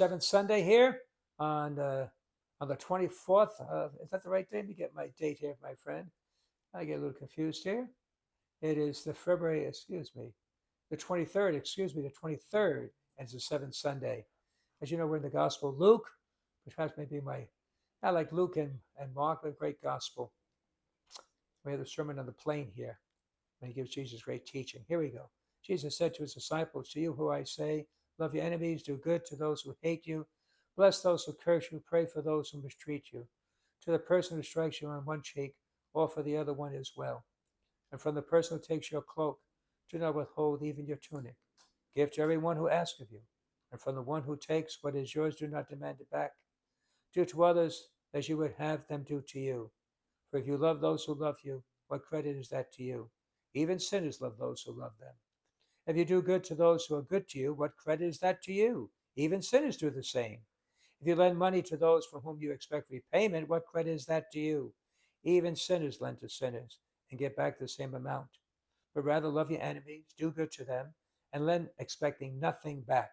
Seventh Sunday here on the 24th. Is that the right date? Let me get my date here, my friend. I get a little confused here. It is the February, excuse me, the 23rd, excuse me, the 23rd, and it's the seventh Sunday. As you know, we're in the Gospel of Luke, which perhaps may be I like Luke and Mark, but great Gospel. We have the Sermon on the Plain here when he gives Jesus great teaching. Here we go. Jesus said to his disciples, "To you who I say, love your enemies, do good to those who hate you, bless those who curse you, pray for those who mistreat you. To the person who strikes you on one cheek, offer the other one as well. And from the person who takes your cloak, do not withhold even your tunic. Give to everyone who asks of you, and from the one who takes what is yours, do not demand it back. Do to others as you would have them do to you. For if you love those who love you, what credit is that to you? Even sinners love those who love them. If you do good to those who are good to you, what credit is that to you? Even sinners do the same. If you lend money to those from whom you expect repayment, what credit is that to you? Even sinners lend to sinners and get back the same amount. But rather love your enemies, do good to them, and lend expecting nothing back.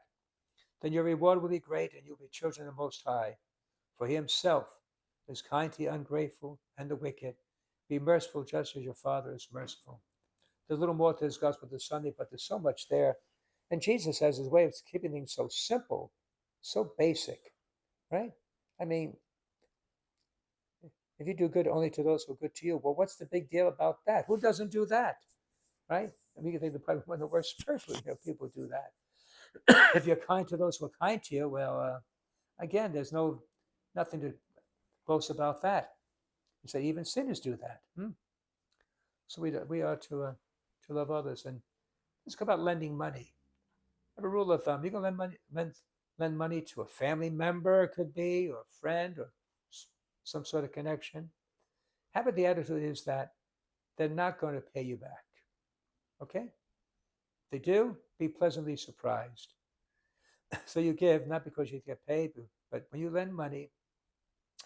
Then your reward will be great, and you'll be children of the Most High. For he himself is kind to the ungrateful and the wicked. Be merciful just as your Father is merciful. There's a little more to this gospel this Sunday, but there's so much there. And Jesus has his way of keeping things so simple, so basic, right? I mean, if you do good only to those who are good to you, well, what's the big deal about that? Who doesn't do that, right? I mean, you can think probably one of the worst spiritually people do that. If you're kind to those who are kind to you, well, again, there's nothing to boast about that. You say even sinners do that. So we are to love others. And let's go about lending money. I have a rule of thumb: you can lend money to a family member, it could be, or a friend, or some sort of connection. Have it the attitude is that they're not going to pay you back. Okay? If they do, be pleasantly surprised. So you give not because you get paid, but when you lend money,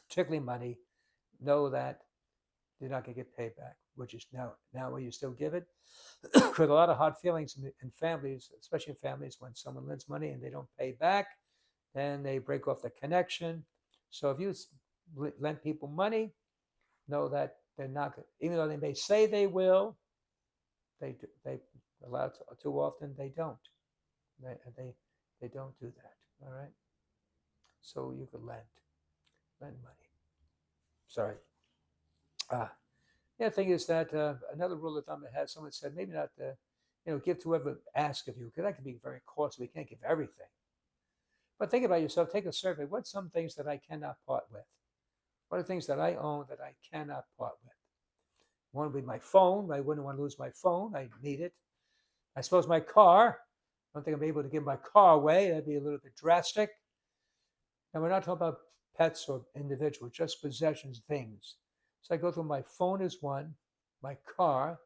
particularly money, know that you're not going to get paid back, which is now will you still give it? With a lot of hard feelings in families, especially in families, when someone lends money and they don't pay back, then they break off the connection. So if you lend people money, know that they're not going, even though they may say they will, they allow too often they don't. They don't do that. All right. So you could lend money. Sorry. Ah, yeah, the thing is that another rule of thumb that has someone said maybe not give to whoever asks of you, because that can be very costly. We can't give everything. But think about yourself. Take a survey. What's some things that I cannot part with? What are things that I own that I cannot part with? One would be my phone. I wouldn't want to lose my phone. I need it. I suppose my car. I don't think I'm able to give my car away. That'd be a little bit drastic. And we're not talking about pets or individuals, just possessions, things. So I go through my phone is one, my car,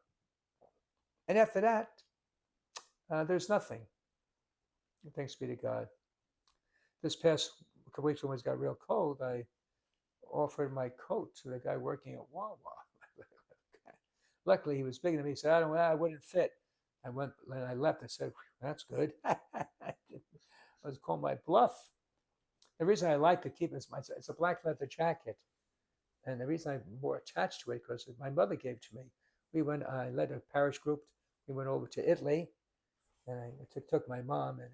and after that, there's nothing. Thanks be to God. This past couple weeks when it got real cold, I offered my coat to the guy working at Wawa. Luckily, he was big enough. He said, I wouldn't fit." When I left. I said, "That's good." I was called my bluff. The reason I like to keep it is it's a black leather jacket. And the reason I'm more attached to it because my mother gave it to me. I led a parish group. We went over to Italy, and I took my mom, and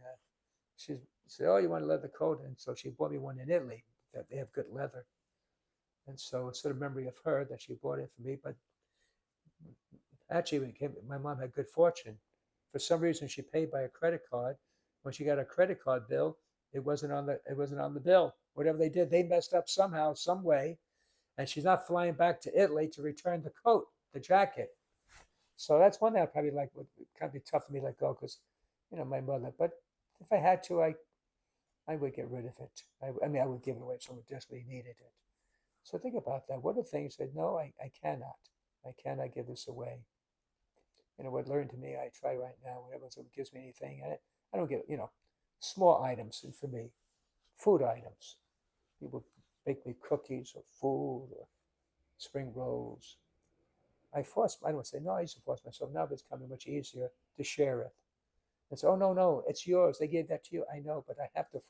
she said, "Oh, you want a leather coat?" And so she bought me one in Italy. That they have good leather, and so it's sort of memory of her that she bought it for me. But actually, my mom had good fortune. For some reason, she paid by a credit card. When she got a credit card bill, it wasn't on the bill. Whatever they did, they messed up somehow, some way, and she's not flying back to Italy to return the coat, the jacket. So that's one thing I probably like. Would kind of be tough for me to let go because, my mother. But if I had to, I would get rid of it. I mean, I would give it away if someone desperately needed it. So think about that. What are things that no, I cannot. I cannot give this away. What learned to me, I try right now. Whenever someone gives me anything, I don't get small items for me, food items. People bake me cookies or food or spring rolls. I don't say no. I used to force myself. Now it's becoming much easier to share it. And say, oh no, it's yours. They gave that to you. I know, but I have to.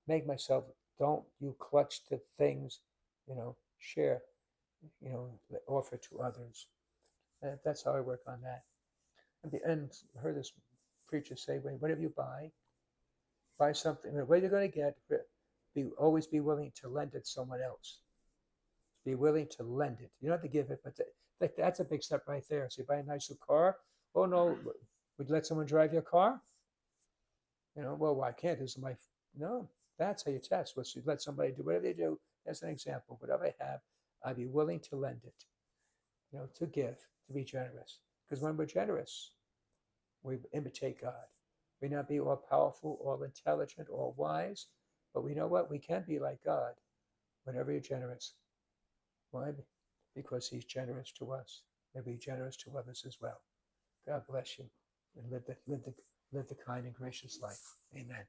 make myself, don't you clutch to things, share, offer to others. And that's how I work on that. And I heard this preacher say, whatever you buy something, what you're going to get, always be willing to lend it to someone else. Be willing to lend it. You don't have to give it, but that's a big step right there. So you buy a nice new car. Oh no, would you let someone drive your car? Well, I can't. This is my no. That's how you test. You let somebody do whatever they do. As an example, whatever I have, I'd be willing to lend it. To give, to be generous. Because when we're generous, we imitate God. We may not be all powerful, all intelligent, all wise, but we know what? We can be like God whenever you're generous. Why? Because He's generous to us. May be generous to others as well. God bless you, and live the kind and gracious life. Amen.